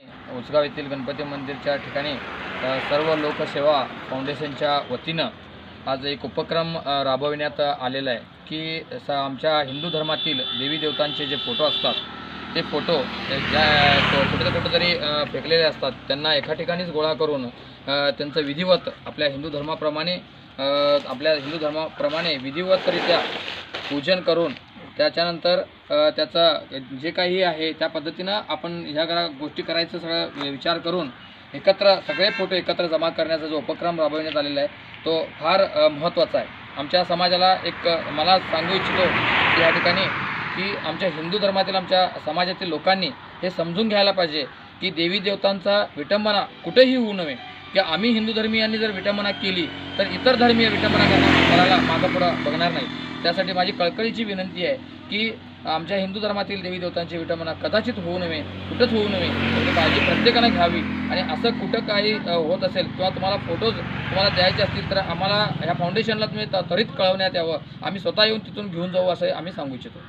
उसगाव येथील गणपती मंदिरच्या ठिकाणी सर्व लोकसेवा फाउंडेशनच्या वतीनं आज एक उपक्रम राबविण्यात आलेला आहे की आमच्या हिंदू धर्मातील देवी देवतांचे जे फोटो असतात ते फोटो ज्या कुठे तरी फेकलेले असतात त्यांना एका ठिकाणीच गोळा करून त्यांचं विधिवत आपल्या हिंदू धर्माप्रमाणे विधिवतरित्या पूजन करून त्याच्यानंतर त्याचा जे काही आहे त्या पद्धतीनं आपण ह्या गोष्टी करायचं सगळं विचार करून सगळे फोटो एकत्र जमा करण्याचा जो उपक्रम राबविण्यात आलेला आहे तो फार महत्त्वाचा आहे। आमच्या समाजाला मला सांगू इच्छितो की या ठिकाणी की आमच्या हिंदू धर्मातील आमच्या समाजातील लोकांनी हे समजून घ्यायला पाहिजे की देवी देवतांचा विटंबना कुठेही होऊ नये, की आम्ही हिंदू धर्मीयांनी जर विटंबना केली तर इतर धर्मीय विटंबना करायला मागं पुढं बघणार नाही। त्यासाठी माझी कळकळीची विनंती आहे की आमच्या हिंदू धर्मातील देवी देवतांची विटंबना कदाचित होऊ नये, कुठंच होऊ नये, त्याची काळजी प्रत्येकाने घ्यावी। आणि असं कुठं काही होत असेल किंवा तुम्हाला फोटोज द्यायचे असतील तर आम्हाला ह्या फाउंडेशनला तुम्ही त्वरित कळवण्यात यावं, आम्ही स्वतः येऊन तिथून घेऊन जाऊ असं आम्ही सांगू इच्छितो।